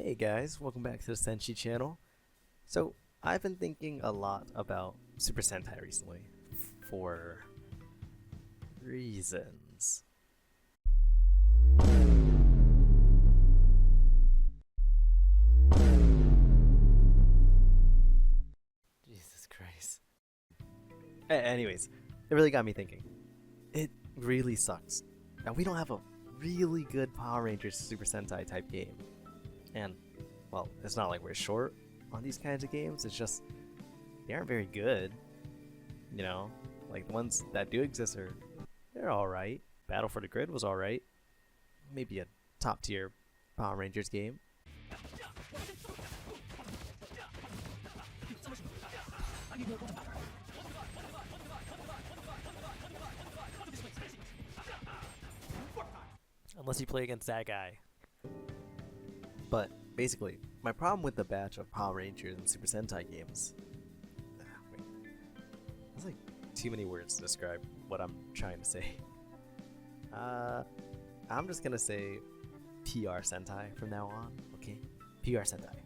Hey guys, welcome back to the Senshi channel. So, I've been thinking a lot about Super Sentai recently, for reasons. Jesus Christ. Anyways, it really got me thinking. It really sucks. Now, we don't have a really good Power Rangers Super Sentai type game. And, well, it's not like we're short on these kinds of games, it's just they aren't very good. You know, like the ones that do exist they're alright. Battle for the Grid was alright. Maybe a top tier Power Rangers game. Unless you play against that guy. But basically, my problem with the batch of Power Rangers and Super Sentai games. Wait, that's like too many words to describe what I'm trying to say. I'm just gonna say PR Sentai from now on, okay? PR Sentai.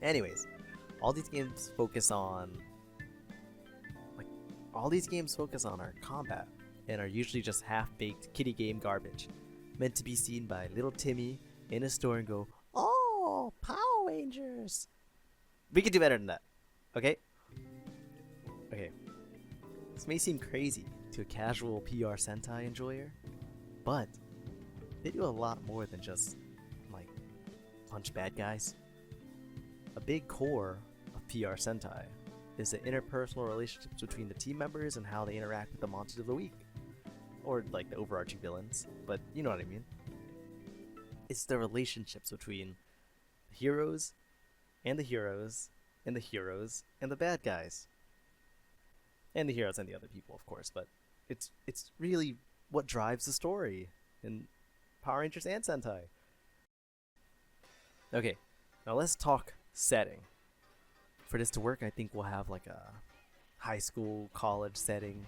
Anyways, all these games focus on our combat and are usually just half-baked kiddie game garbage, meant to be seen by little Timmy in a store and go, "Oh, Power Rangers!" We could do better than that, okay? Okay. This may seem crazy to a casual PR Sentai enjoyer, but they do a lot more than just, like, punch bad guys. A big core of PR Sentai is the interpersonal relationships between the team members and how they interact with the monsters of the week. Or, like, the overarching villains, but you know what I mean. It's the relationships between the heroes and the heroes and the heroes and the bad guys. And the heroes and the other people, of course, but it's really what drives the story in Power Rangers and Sentai. Okay, now let's talk setting. For this to work, I think we'll have like a high school, college setting,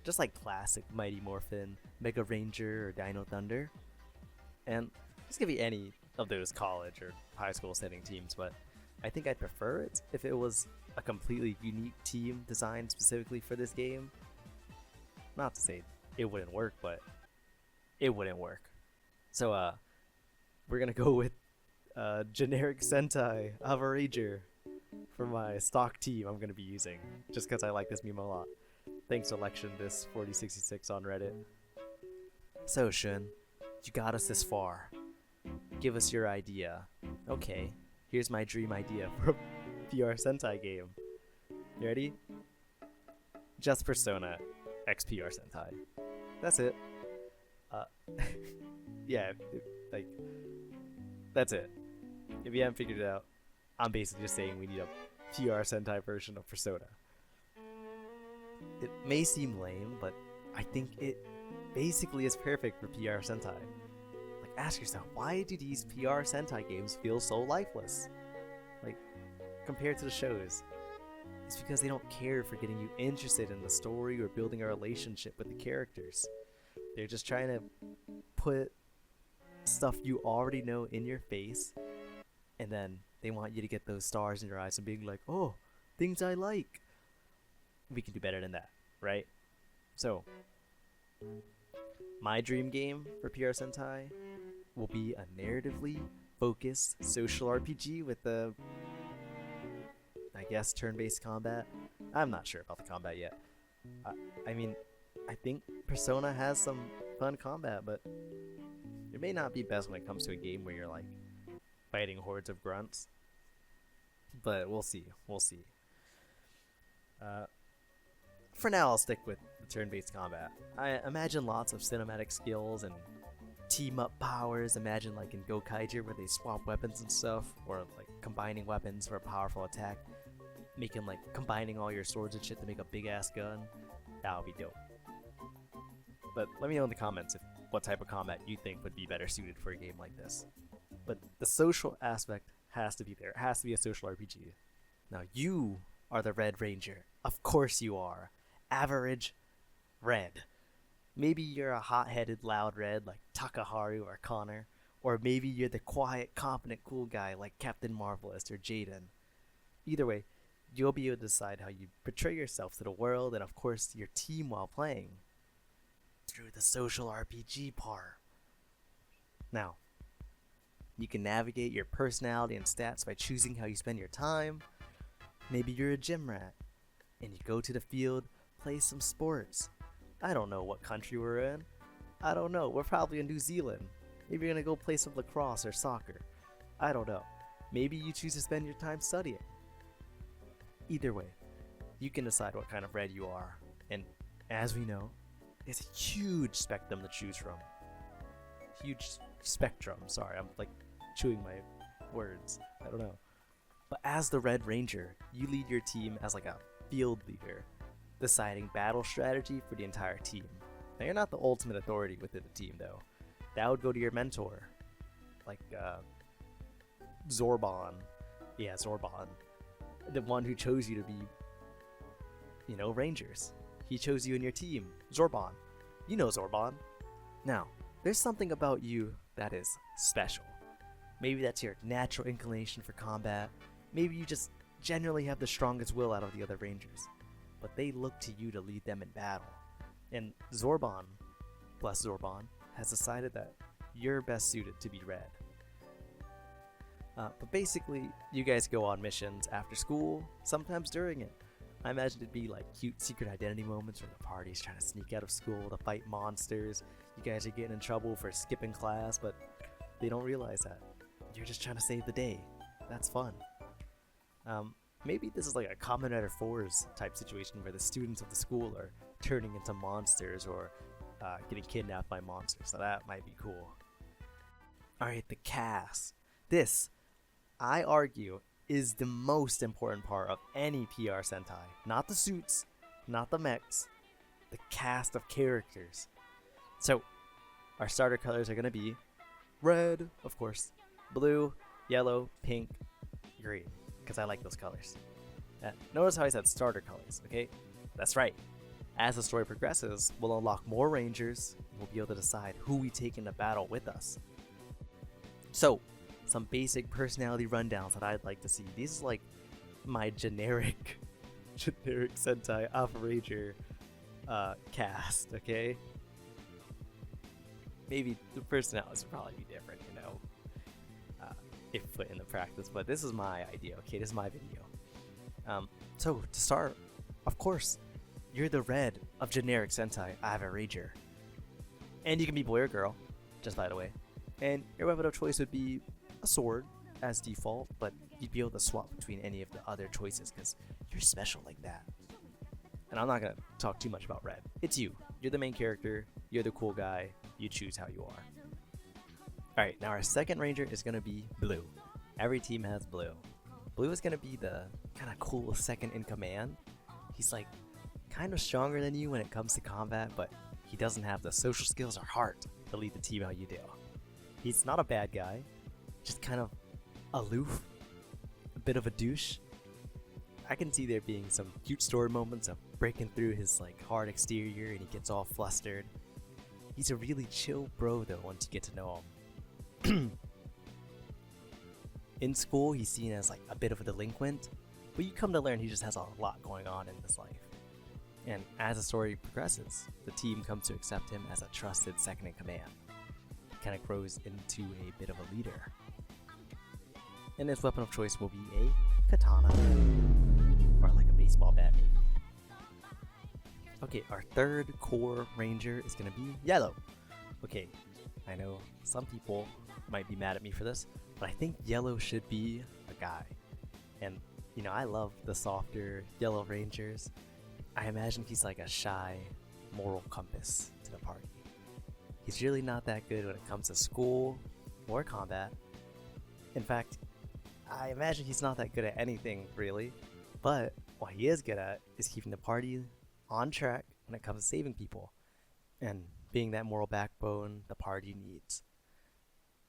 just like classic Mighty Morphin, Mega Ranger, or Dino Thunder. And this could be any of those college or high school setting teams, but I think I'd prefer it if it was a completely unique team designed specifically for this game. Not to say it wouldn't work, but it wouldn't work. So, we're gonna go with generic Sentai Avarager for my stock team I'm gonna be using, just because I like this meme a lot. Thanks Election this 4066 on Reddit. So Shun, you got us this far. Give us your idea. Okay, here's my dream idea for a PR Sentai game. You ready? Just Persona X PR Sentai. That's it. Yeah, like, that's it. If you haven't figured it out, I'm basically just saying we need a PR Sentai version of Persona. It may seem lame, but I think it basically is perfect for PR Sentai. Like, ask yourself, why do these PR Sentai games feel so lifeless? Like, compared to the shows. It's because they don't care for getting you interested in the story or building a relationship with the characters. They're just trying to put stuff you already know in your face, and then they want you to get those stars in your eyes and being like, "Oh, things I like." We can do better than that, right? So, my dream game for PR Sentai will be a narratively focused social RPG with a, I guess, turn-based combat. I'm not sure about the combat yet. I mean, I think Persona has some fun combat, but it may not be best when it comes to a game where you're like fighting hordes of grunts. But we'll see. We'll see. For now, I'll stick with the turn-based combat. I imagine lots of cinematic skills and team-up powers. Imagine like in Gokaiger where they swap weapons and stuff, or like combining weapons for a powerful attack. Making like combining all your swords and shit to make a big-ass gun. That would be dope. But let me know in the comments what type of combat you think would be better suited for a game like this. But the social aspect has to be there. It has to be a social RPG. Now you are the Red Ranger. Of course you are. Average red. Maybe you're a hot-headed loud red like Takaharu or Connor, Or maybe you're the quiet, competent, cool guy like Captain Marvelous or Jaden. Either way, you'll be able to decide how you portray yourself to the world and, of course, your team while playing. Through the social RPG part. Now, you can navigate your personality and stats by choosing how you spend your time. Maybe you're a gym rat, and you go to the field, play some sports. I don't know what country we're in. I don't know, we're probably in New Zealand. Maybe you're gonna go play some lacrosse or soccer. I don't know. Maybe you choose to spend your time studying. Either way, you can decide what kind of red you are. And as we know, there's a huge spectrum to choose from. Huge spectrum, sorry, I'm like chewing my words. I don't know. But as the Red Ranger, you lead your team as like a field leader, deciding battle strategy for the entire team. Now you're not the ultimate authority within the team though. That would go to your mentor, like Zorban. Yeah, Zorban. The one who chose you to be, Rangers. He chose you in your team, Zorban. You know Zorban. Now, there's something about you that is special. Maybe that's your natural inclination for combat. Maybe you just generally have the strongest will out of the other Rangers. But they look to you to lead them in battle. And Zorban, bless Zorban, has decided that you're best suited to be red. But basically, you guys go on missions after school, sometimes during it. I imagine it'd be like cute secret identity moments where the party's trying to sneak out of school to fight monsters. You guys are getting in trouble for skipping class, but they don't realize that. You're just trying to save the day. That's fun. Maybe this is like a Kamen Rider 4's type situation where the students of the school are turning into monsters or getting kidnapped by monsters, so that might be cool. Alright, the cast. This, I argue, is the most important part of any PR Sentai. Not the suits, not the mechs, the cast of characters. So, our starter colors are going to be red, of course, blue, yellow, pink, green, because I like those colors. Notice how I said starter colors, okay? That's right. As the story progresses, we'll unlock more Rangers, and we'll be able to decide who we take into battle with us. So, some basic personality rundowns that I'd like to see. These are like my generic Sentai Alpha Ranger cast, okay? Maybe the personalities would probably be different, if put into practice, but this is my idea, okay? This is my video. So, to start, of course, you're the red of generic Sentai Alpha Ranger. And you can be boy or girl, just by the way. And your weapon of choice would be a sword as default, but you'd be able to swap between any of the other choices because you're special like that. And I'm not going to talk too much about red. It's you. You're the main character. You're the cool guy. You choose how you are. Alright, now our second ranger is going to be blue. Every team has blue. Blue is going to be the kind of cool second in command. He's like kind of stronger than you when it comes to combat, but he doesn't have the social skills or heart to lead the team how you do. He's not a bad guy, just kind of aloof, a bit of a douche. I can see there being some cute story moments of breaking through his like hard exterior and he gets all flustered. He's a really chill bro though once you get to know him. In school, he's seen as like a bit of a delinquent, but you come to learn he just has a lot going on in his life. And as the story progresses, the team comes to accept him as a trusted second in command. He kind of grows into a bit of a leader. And his weapon of choice will be a katana, or like a baseball bat maybe. Okay, our third core ranger is going to be yellow. Okay, I know some people might be mad at me for this, but I think yellow should be a guy. And, I love the softer yellow rangers. I imagine he's like a shy moral compass to the party. He's really not that good when it comes to school or combat. In fact, I imagine he's not that good at anything, really. But what he is good at is keeping the party on track when it comes to saving people. And being that moral backbone the party needs.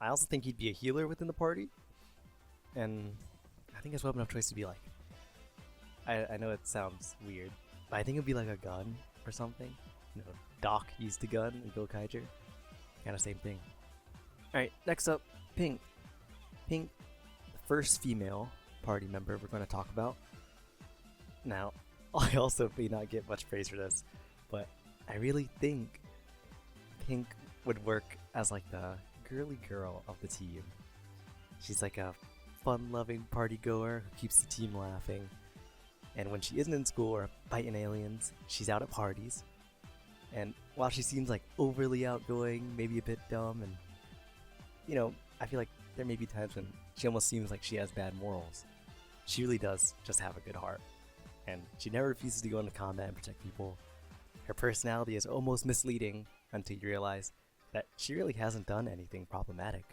I also think he'd be a healer within the party. And I think his weapon of choice would be like... I know it sounds weird, but I think it would be like a gun or something. Doc used a gun in Gokaiger. Kind of same thing. Alright, next up, Pink. Pink, the first female party member we're going to talk about. Now, I also may not get much praise for this, but I really think Pink would work as like the girly girl of the team. She's like a fun-loving party goer who keeps the team laughing. And when she isn't in school or fighting aliens, she's out at parties. And while she seems like overly outgoing, maybe a bit dumb, and you know, I feel like there may be times when she almost seems like she has bad morals, she really does just have a good heart. And she never refuses to go into combat and protect people. Her personality is almost misleading until you realize that she really hasn't done anything problematic.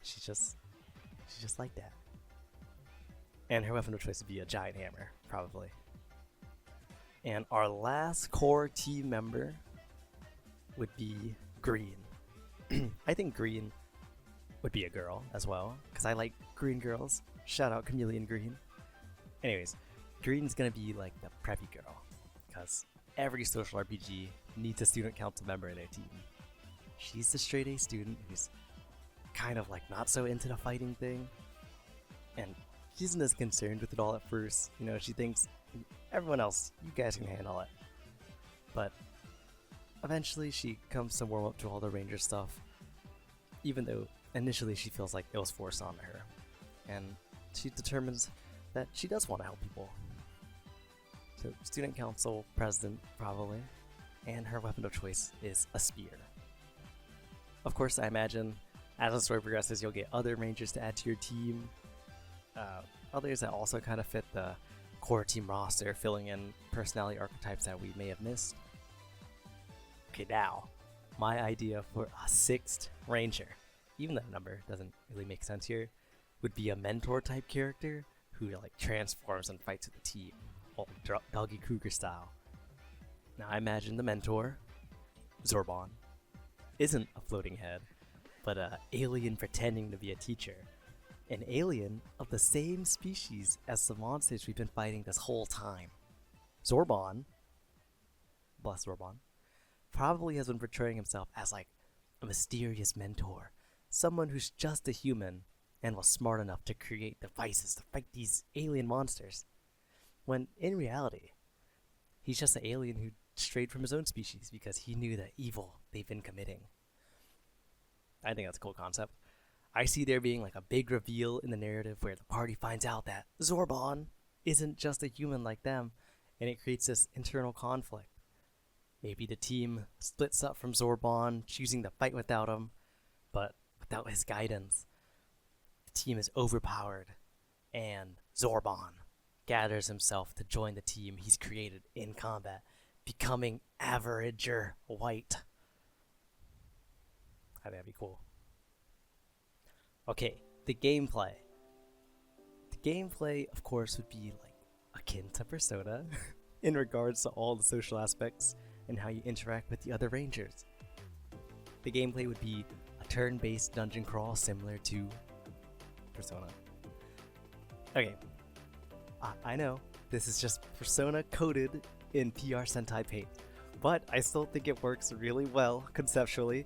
She's just like that. And her weapon of choice would be a giant hammer, probably. And our last core team member would be Green. I think Green would be a girl as well, because I like green girls. Shout out Chameleon Green. Anyways, Green's gonna be like the preppy girl, because every social RPG needs a student council member in their team. She's the straight A student who's kind of like not so into the fighting thing, and she isn't as concerned with it all at first. You know, she thinks everyone else, you guys can handle it. But eventually she comes to warm up to all the ranger stuff, even though initially she feels like it was forced on her. And she determines that she does want to help people. So student council president, probably. And her weapon of choice is a spear. Of course, I imagine as the story progresses, you'll get other rangers to add to your team. Others that also kind of fit the core team roster, filling in personality archetypes that we may have missed. Okay, now, my idea for a sixth ranger, even though the number doesn't really make sense here, would be a mentor type character who like transforms and fights with the team, all Doggy Kruger style. Now I imagine the mentor, Zorbon, isn't a floating head, but an alien pretending to be a teacher. An alien of the same species as the monsters we've been fighting this whole time. Zorbon, bless Zorbon, probably has been portraying himself as like a mysterious mentor, someone who's just a human and was smart enough to create devices to fight these alien monsters. When in reality, he's just an alien who strayed from his own species because he knew the evil they've been committing. I think that's a cool concept. I see there being like a big reveal in the narrative where the party finds out that Zorbon isn't just a human like them, and it creates this internal conflict. Maybe the team splits up from Zorbon, choosing to fight without him, but without his guidance, the team is overpowered, and Zorbon gathers himself to join the team he's created in combat, becoming Averager White. I think that'd be cool. Okay, the gameplay. The gameplay, of course, would be like akin to Persona in regards to all the social aspects and how you interact with the other rangers. The gameplay would be a turn-based dungeon crawl similar to Persona. Okay, I know this is just Persona coded in PR Sentai paint, but I still think it works really well conceptually.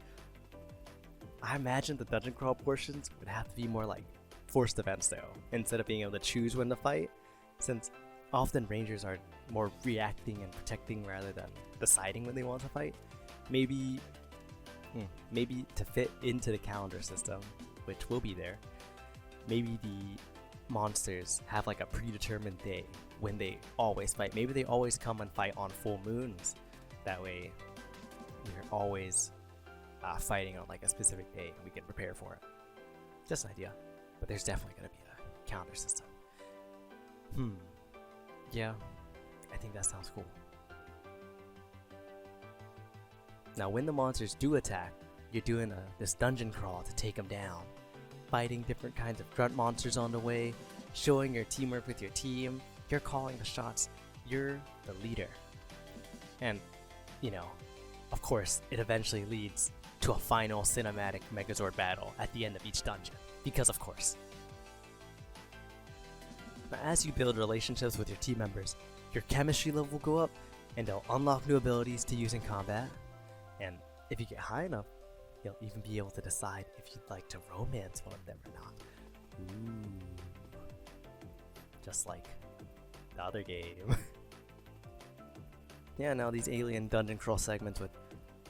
I imagine the dungeon crawl portions would have to be more like forced events though, instead of being able to choose when to fight, since often rangers are more reacting and protecting rather than deciding when they want to fight. Maybe to fit into the calendar system, which will be there, maybe the monsters have like a predetermined day when they always fight. Maybe they always come and fight on full moons. That way we're always fighting on like a specific day and we can prepare for it. Just an idea, but there's definitely going to be a calendar system. Yeah, I think that sounds cool. Now when the monsters do attack, you're doing this dungeon crawl to take them down, fighting different kinds of grunt monsters on the way, showing your teamwork with your team. You're calling the shots, you're the leader. And, you know, of course, it eventually leads to a final cinematic Megazord battle at the end of each dungeon, because of course. Now, as you build relationships with your team members, your chemistry level will go up, and they'll unlock new abilities to use in combat. And if you get high enough, You'll even be able to decide if you'd like to romance one of them or not. Ooh. Just like the other game. Yeah, now these alien dungeon crawl segments would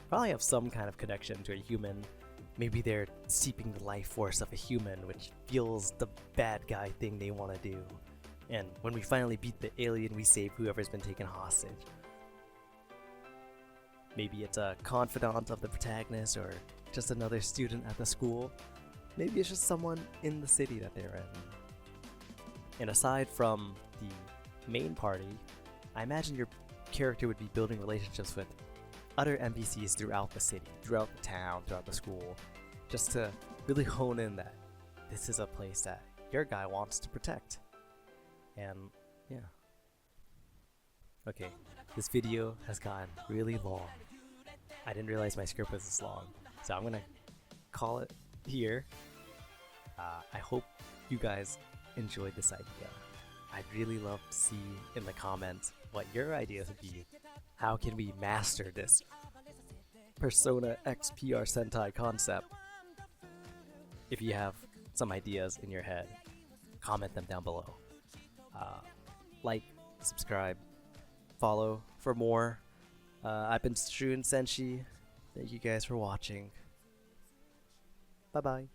probably have some kind of connection to a human. Maybe they're seeping the life force of a human, which fuels the bad guy thing they want to do. And when we finally beat the alien, we save whoever's been taken hostage. Maybe it's a confidant of the protagonist, or just another student at the school. Maybe it's just someone in the city that they're in. And aside from the main party, I imagine your character would be building relationships with other NPCs throughout the city, throughout the town, throughout the school, just to really hone in that this is a place that your guy wants to protect. And yeah. Okay, this video has gotten really long. I didn't realize my script was this long, so I'm gonna call it here. I hope you guys enjoyed this idea. I'd really love to see in the comments what your ideas would be. How can we master this Persona XPR Sentai concept? If you have some ideas in your head, comment them down below. Like, subscribe, follow for more. I've been Shun Senshi. Thank you guys for watching. Bye bye.